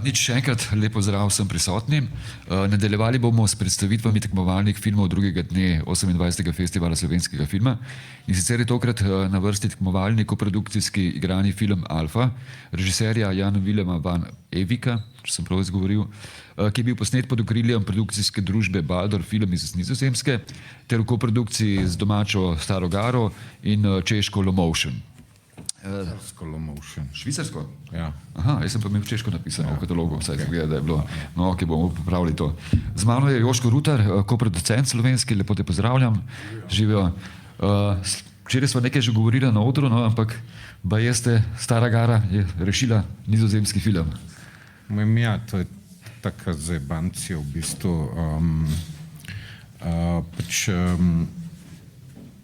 Nič, še enkrat lepo zdrav vsem prisotnim. Nadaljevali bomo s predstavitvami tekmovalnih filmov drugega dne 28. festivala slovenskega filma. In sicer je tokrat na vrsti tekmovalni koprodukcijski igrani film Alfa, režiserja Jan Willema van Evika, če sem prav izgovoril, ki je bil posnet pod okriljem produkcijske družbe Baldor Film iz Nizozemske, ter v koprodukciji z domačo Staro Garo in češko Lomotion. Švicarsko? Ja. Aha, jaz sem pa imel češko napisano v katalogu, vsaj se gleda, da je bilo. No, ok, bomo popravili to. Z mano je Joško Rutar, koproducent slovenski, lepo te pozdravljam. Živijo. Včeraj smo nekaj že govorili na odru, no, ampak baje ste, Stara Gara je rešila nizozemski film. Ja, to je taka zajebancija v bistvu.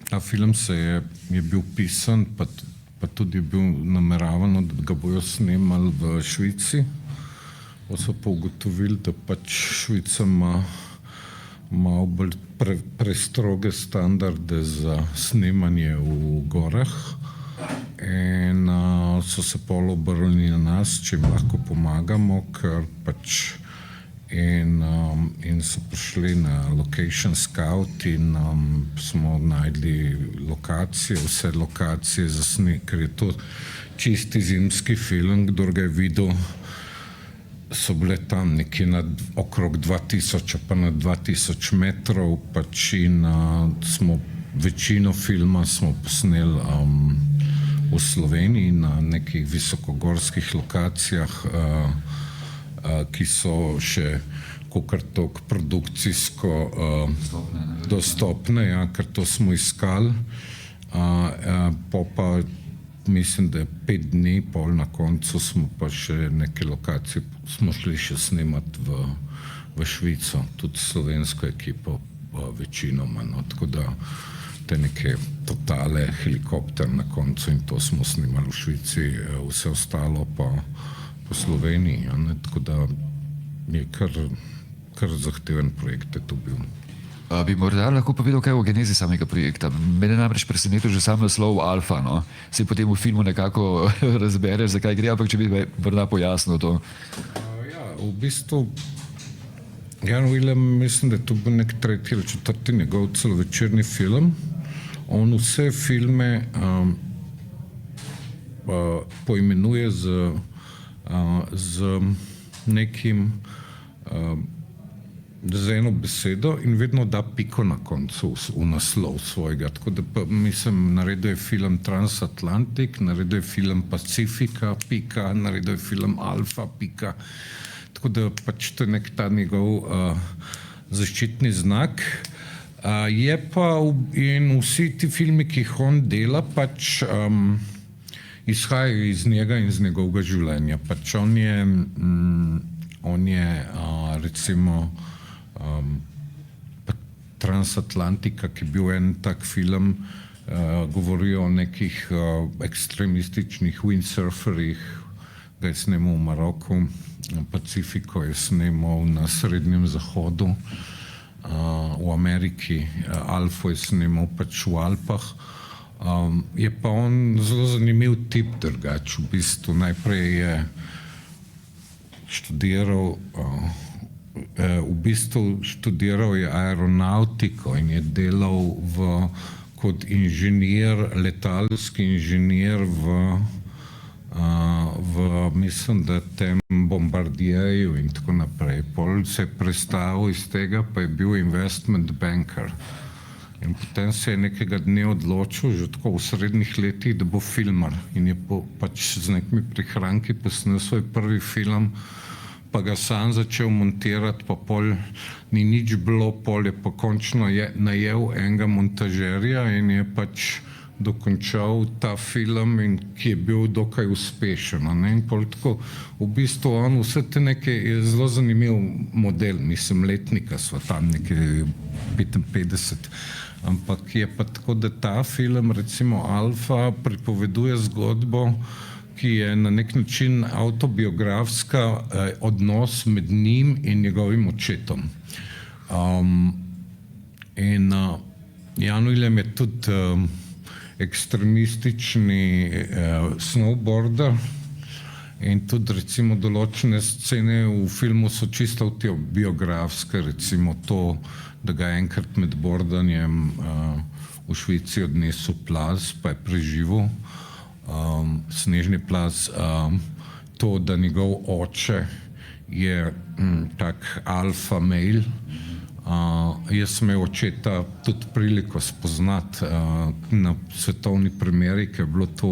Ta film je bil pisan, pa tudi je bil nameravano, da ga bojo snemali v Švici. Pa so pa ugotovili, da pač Švica ima malo bolj prestroge standarde za snemanje v gorah. In so se pol obrnili na nas, če jim lahko pomagamo, ker pač in so prišli na location scout in smo najdli lokacije, vse lokacije za snemanje, ker je to čisti zimski film, kdor ga je videl, so bile tam nekje okrog 2000 pa nad 2000 metrov, pač in smo večino filma smo posneli v Sloveniji na nekih visokogorskih lokacijah, ki so še kakor toliko produkcijsko dostopne, ja, ker to smo iskali. Pa mislim, da je 5 dni, pol na koncu smo pa še neke lokacije, smo šli še snemati v Švico, tudi slovensko ekipo večinoma, no, tako da te neke totale, helikopter na koncu in to smo snemali v Švici, vse ostalo pa po Sloveniji, ja, ne, tako da je kar zahteven projekt je to bil. Bi morda lahko povedal kaj o genezi samega projekta? Mene namreč presenetil že sam naslov Alfa, no. Se potem v filmu nekako razbereš, zakaj gre, ampak če bi morda pojasnil to. Ja, v bistvu Jan Willem, mislim, da je to bil nek 3. ali 4. njegov celovečerni film. On vse filme poimenuje z nekim z eno besedo in vedno da piko na koncu v naslov svojega. Tako da pa mislim, naredil je film Transatlantik, naredil je film Pacifika, pika, naredil je film Alfa, pika. Tako da pač to je nek ta njegov zaščitni znak. Je pa in vsi ti filmi, ki jih on dela, pač izhajajo iz njega in iz njegovega življenja. Pač on je recimo Transatlantika, ki je bil en tak film, govori o nekih ekstremističnih windsurferjih, ga je snemal v Maroku, Pacifiko je snemal na Srednjem zahodu, v Ameriki, Alfo je snemal pač v Alpah. Je pa on zelo zanimiv tip drugač, v bistvu najprej je študiral je aeronautiko in je delal kot inženir, letalski inženir mislim, da tem Bombardierju in tako naprej. Pol se je prestavil iz tega, pa je bil investment banker. In potem se je nekega dne odločil, že tako v srednjih letih, da bo filmar. In je pač z nekimi prihranki posnel svoj prvi film, pa ga sam začel montirati, pa pol ni nič bilo, pol je pa končno najel enega montažerja in je pač dokončal ta film, ki je bil dokaj uspešen. In pol tako, v bistvu on vse te neke, je zelo zanimiv model, mislim, letnika sva tam nekaj 55. Ampak je pa tako, da ta film, recimo Alfa, pripoveduje zgodbo, ki je na nek način avtobiografska, odnos med njim in njegovim očetom. Jan Willem je tudi ekstremistični snowboarder In tudi recimo določene scene v filmu so čisto biografske, recimo to, da ga enkrat med bordanjem v Švici odnesel plaz, pa je preživel, snežni plaz, to, da njegov oče je tak alfa male. Jaz sem imel očeta tudi priliko spoznati na svetovni premjeri, ker je bilo to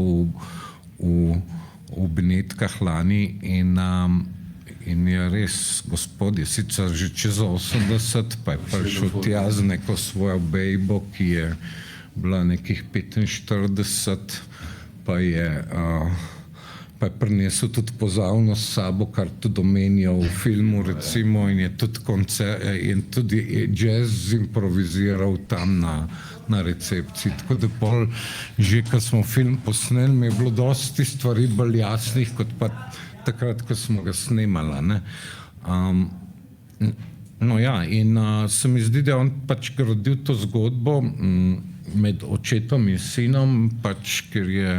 v Benetkah lani in je res, gospod je sicer že čez 80, pa je prišel tja z neko svojo bejbo, ki je bila nekih 45, pa je prinesel tudi pozavno s sabo, kar tudi omenijo v filmu, recimo, in je tudi jazz improviziral tam na recepciji. Tako da pol, že ko smo film posneli, mi je bilo dosti stvari bolj jasnih, kot pa takrat, ko smo ga snemala, ne. No ja, in se mi zdi, da je on pač gradil to zgodbo med očetom in sinom, pač ker je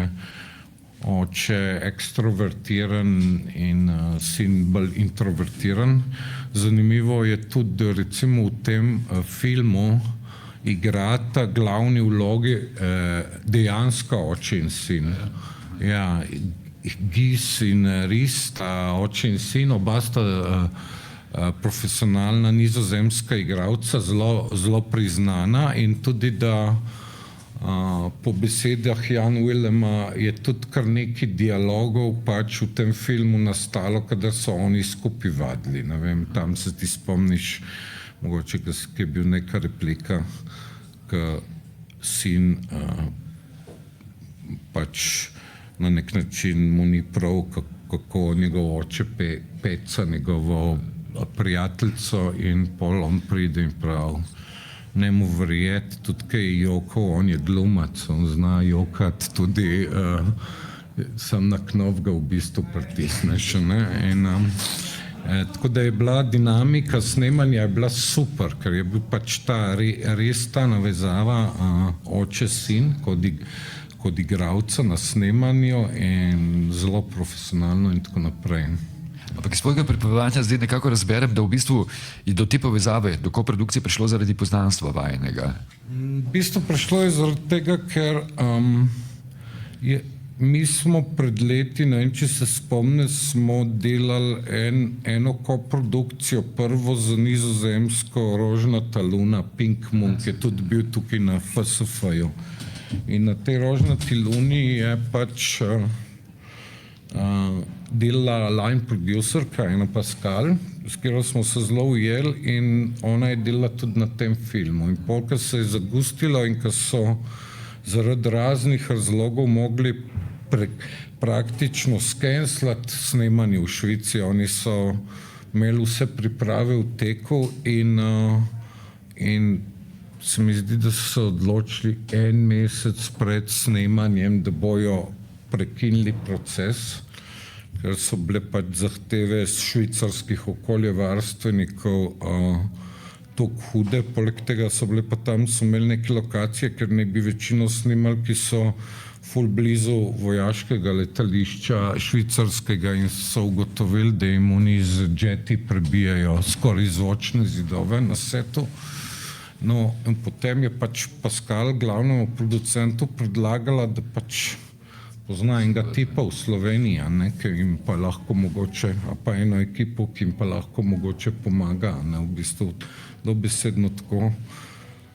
oče ekstrovertiran in sin bolj introvertiran. Zanimivo je tudi, da recimo v tem filmu igrata glavni vlogi dejansko oče in sin. Ja, Gis in Ris, oče in sin, oba sta profesionalna nizozemska igralca, zelo priznana, in tudi da po besedah Jan Willema je tudi kar nekaj dialogov pač v tem filmu nastalo, kadar so oni skupaj vadili. Ne vem, tam se ti spomniš, mogoče, ki je bil neka replika, ki sin pač na nek način mu ni prav, kako njegov oče peca njegovo prijateljico, in pol on pride in pravi, ne mu verjeti, tudi kaj je jokal, on je glumac, on zna jokati tudi, sam na knov ga v bistvu pritisneš, ne, in tako da je bila dinamika snemanja je bila super, ker je bil pač res ta navezava oče-sin kot igralca na snemanju in zelo profesionalno in tako naprej. Ampak iz svojega pripovedovanja zdaj nekako razberem, da v bistvu je do te povezave, do koprodukcije prišlo zaradi poznanstva vajinega. V bistvu prišlo je zaradi tega, ker mi smo pred leti, ne vem, če se spomne, smo delali eno koprodukcijo, prvo za nizozemsko Rožnata luna, Pink Moon, ki je tudi bil tukaj na FSF-ju. In na tej Rožnati luni je pač delala line producerka Ena Pascal, s katero smo se zelo ujeli, in ona je delala tudi na tem filmu. In pol, ko se je zagustilo in ko so zaradi raznih razlogov mogli praktično skenslati snemanje v Švici, oni so imeli vse priprave v teku in se mi zdi, da so se odločili en mesec pred snemanjem, da bojo prekinili proces, ker so bile pač zahteve švicarskih okoljevarstvenikov toliko hude. Poleg tega so bile pa tam, so imeli neke lokacije, ker ne bi večino snimali, ki so ful blizu vojaškega letališča švicarskega, in so ugotovili, da jim oni z jeti prebijajo skoraj zvočne zidove na setu. No, in potem je pač Pascal glavnemu producentu predlagala, da pač pozna enega tipa v Sloveniji, ki jim pa lahko mogoče, pa eno ekipo, ki jim pa lahko mogoče pomaga. V bistvu dobesedno tako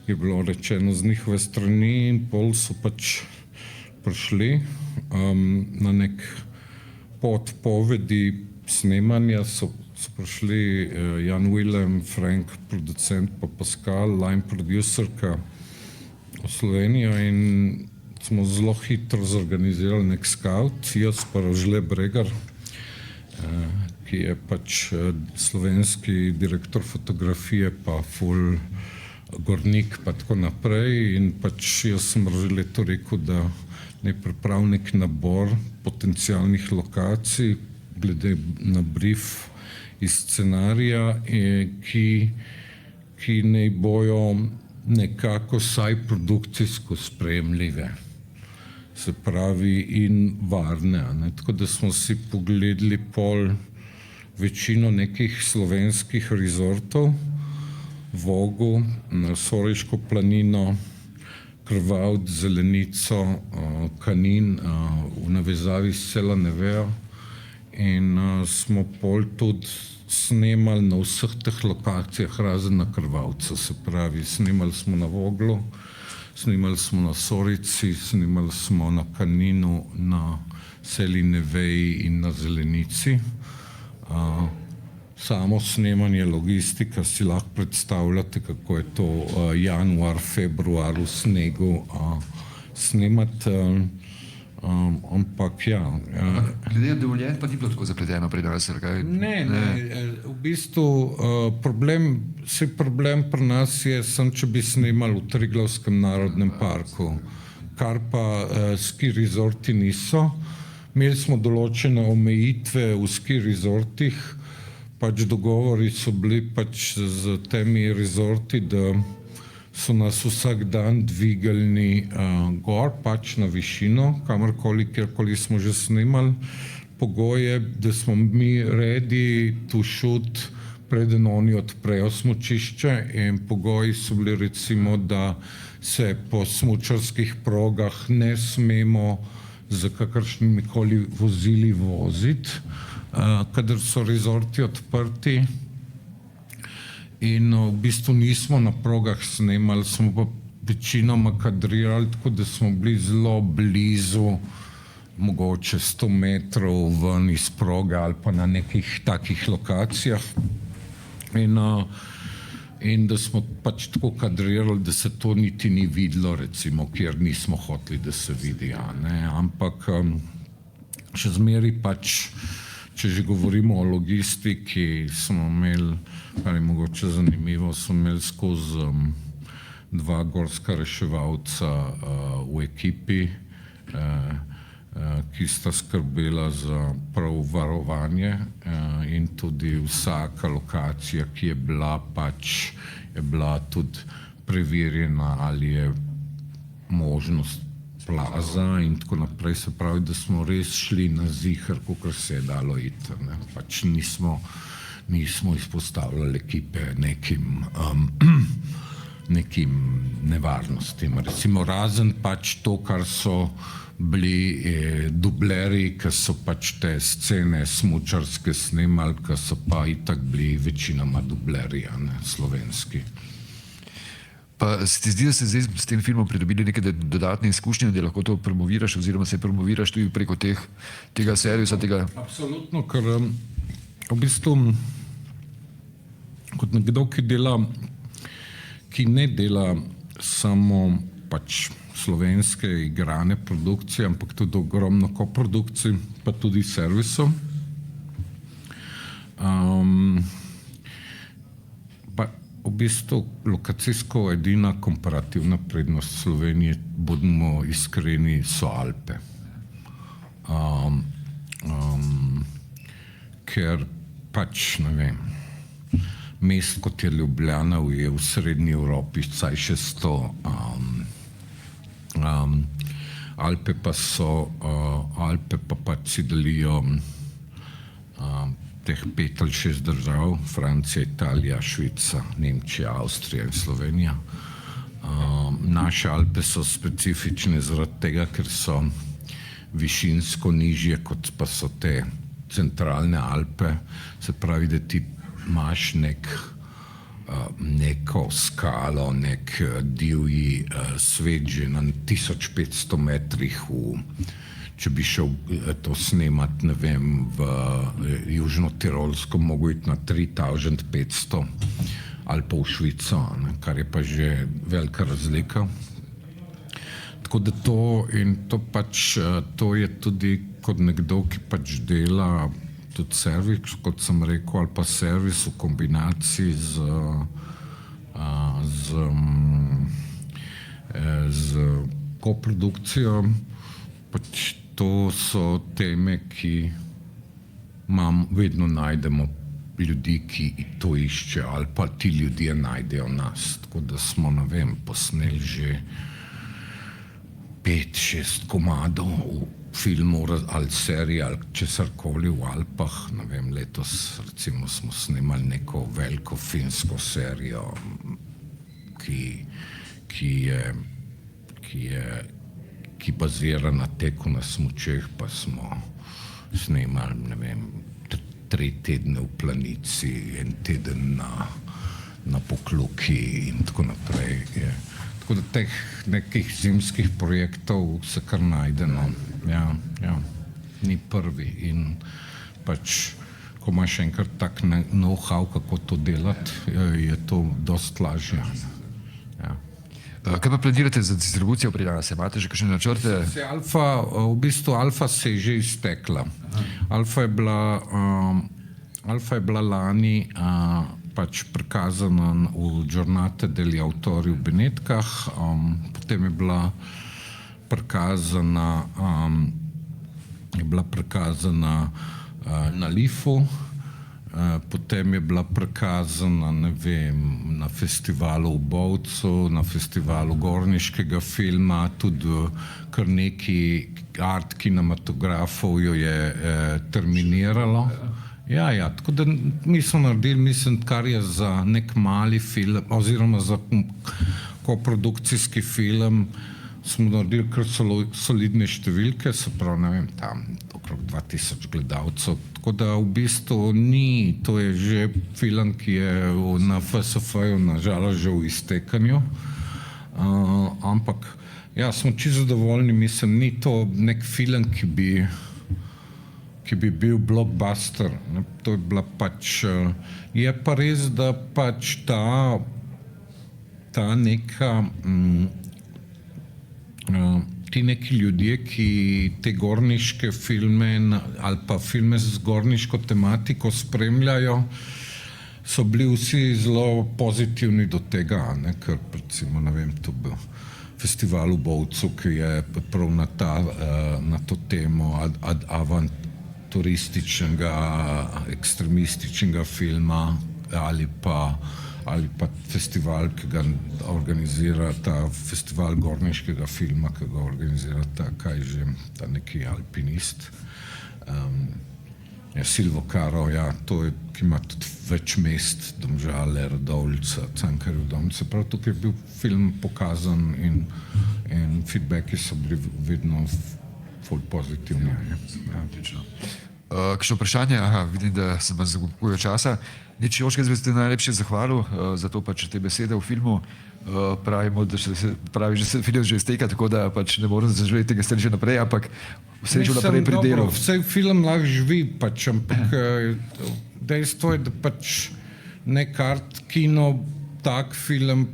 je bilo rečeno z njihove strani, in pol so pač prišli na nek podpovedi snemanja, so prišli Jan Willem, Frank, producent, pa Pascal, line producerka v Slovenijo, in smo zelo hitro zorganizirali nek scout, jaz pa Rožle Bregar, ki je pač slovenski direktor fotografije, pa ful gornik, pa tako naprej, in pač jaz sem Rožle to rekel, da ne pripravi nek nabor potencialnih lokacij, glede na brief iz scenarija, ki naj bojo nekako saj produkcijsko sprejemljive. se pravi, in varne. Ne. Tako da smo si pogledali pol večino nekih slovenskih rezortov, Vogu, na Soriško planino, Krvavd, Zelenico, Kanin, v navezavi s Sela Nevejo in smo pol tudi snemali na vseh teh lokacijah, razen na Krvavcu, se pravi, snemali smo na Voglu, snemali smo na Sorici, snemali smo na Kaninu, na Seli Neveji in na Zelenici. Samo snemanje, logistika, si lahko predstavljate, kako je to januar, februar v snegu snemati, ampak ja. Glede dovoljenj pa ni bilo tako zapleteno pri nas, kaj? Ne, v bistvu problem pri nas je, če bi snemali v Triglavskem narodnem parku, kar pa ski rezorti niso. Imeli smo določene omejitve v ski rezortih, pač dogovori so bili pač z temi rezorti, da so nas vsak dan dvigali gor, pač na višino, kamorkoli, kjerkoli smo že snemali. Pogoj je, da smo mi ready to shoot, preden oni odprejo smučišče, in pogoji so bili recimo, da se po smučarskih progah ne smemo z kakršnimi koli vozili voziti, kadar so rezorti odprti. In v bistvu nismo na progah snemali, smo pa večinoma kadrirali, tako da smo bili zelo blizu, mogoče 100 metrov ven iz proge ali pa na nekih takih lokacijah. In da smo pač tako kadrirali, da se to niti ni videlo, recimo, kjer nismo hoteli, da se vidi. Ampak še zmeraj pač, če že govorimo o logistiki, smo imeli, kar je mogoče zanimivo, smo imeli skozi 2 gorska reševalca v ekipi, ki sta skrbela za prav varovanje in tudi vsaka lokacija, ki je bila, pač je bila tudi preverjena, ali je možnost plaza in tako naprej. Se pravi, da smo res šli na ziher, kakor se je dalo iti. Pač nismo izpostavljali ekipe nekim nevarnostim. Recimo razen pač to, kar so bili dubleri, ki so pač te scene smučarske snemali, ki so pa itak bili večinoma dubleri, slovenski. Pa se ti zdi, da ste zdaj s tem filmom pridobili neke dodatne izkušnje, da lahko to promoviraš oziroma se promoviraš tudi preko tega servisa? Absolutno, ker v bistvu kot nekdo, ki ne dela samo pač slovenske igrane produkcije, ampak tudi ogromno koprodukcij, pa tudi servisov. V bistvu lokacijsko edina komparativna prednost Slovenije, bodimo iskreni, so Alpe. Ker pač, ne vem, mest kot je Ljubljana je v srednji Evropi vsaj še 100. Alpe pa pač si delijo teh 5 ali 6 držav, Francija, Italija, Švica, Nemčija, Avstrija in Slovenija. Naše Alpe so specifične zaradi tega, ker so višinsko nižje, kot pa so te centralne Alpe. Se pravi, da ti imaš neko skalo, nek divji svet že na 1500 metrih če bi šel to snemati, ne vem, v Južno-Tirolsko, mogo iti na 3500 ali pa v Švico, kar je pa že velika razlika. Tako da to je tudi kot nekdo, ki pač dela tudi servis, kot sem rekel, ali pa servis v kombinaciji z koprodukcijo, pač to so teme, ki vedno najdemo ljudi, ki to iščejo, ali pa ti ljudje najdejo nas. Tako da smo, ne vem, posneli že 5-6 komadov v filmu ali seriji ali česarkoli v Alpah. Ne vem, letos recimo smo snemali neko veliko finsko serijo, ki bazira na teku na smučeh, pa smo snemali, ne vem, 3 tedne v Planici, 1 teden na Pokluki in tako naprej. Tako da teh nekih zimskih projektov se kar najde, no. Ja, ni prvi in pač, ko imaš enkrat tak know-how, kako to delati, je to dost lažje. Ja. Kaj pa planirate za distribucijo pri nas? Imate že kakšne načrte? V bistvu Alfa se je že iztekla. Alfa je bila lani pač prikazana v Giornate degli Autori v Benetkah, potem je bila prikazana na Lifu, potem je bila prikazana, ne vem, na festivalu v Bovcu, na festivalu gorniškega filma, tudi kar neki art kinematografov jo je terminiralo. Ja, tako da mi smo naredili, mislim, kar je za nek mali film, oziroma za koprodukcijski film, smo naredili kar solidne številke, se pravi, ne vem, tam okrog 2000 gledalcev. Tako da v bistvu ni, to je že film, ki je na FSF-ju nažalost že v iztekanju, ampak ja, smo čisto zadovoljni, mislim, ni to nek film, ki bi bil blockbuster. To je bila pač, je pa res, da pač ta neka, ti neki ljudje, ki te gorniške filme ali pa filme z gorniško tematiko spremljajo, so bili vsi zelo pozitivni do tega, ne, ker recimo, ne vem, to bil festival v Bovcu, ki je prav na to temo avanturističnega, ekstremističnega filma ali pa festival, ki ga organizira ta festival gorniškega filma, ki ga organizira ta neki alpinist. Silvo Caro, ja, to je, ki ima tudi več mest, Domžale, Radovljica, Cankarjev dom. Se pravi, tukaj je bil film pokazan in feedbacki so bili vedno ful pozitivni. Kakšno vprašanje? Vidim, da se vam zagubuje časa. Nič, Jožke, jaz bi se najlepše zahvalil za to pač te besede v filmu. Pravimo, da pravi, že se film že izteka, tako da pač ne moram zaživeti tega stališča naprej, ampak srečo naprej pri delu. Vsej film lahko živi, pač, ampak dejstvo je, da pač nek art kino tak film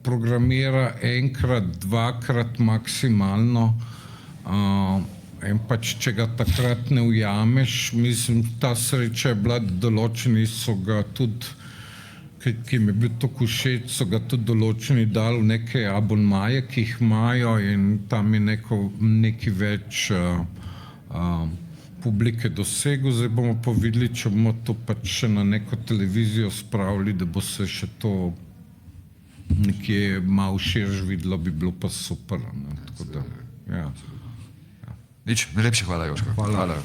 programira enkrat, dvakrat maksimalno, in pač, če ga takrat ne ujameš, mislim, ta sreča je bila, da določeni so ga tudi, ki mi je bil tako všeč, so ga tudi določeni dali v neke abonmaje, ki jih imajo, in tam je neki več publike dosegel. Zdaj bomo pa videli, če bomo to pač še na neko televizijo spravili, da bo se še to nekje malo širš videlo, bi bilo pa super. Ne? Tako da, ja. Nič, najlepše hvala, Jožko. Hvala.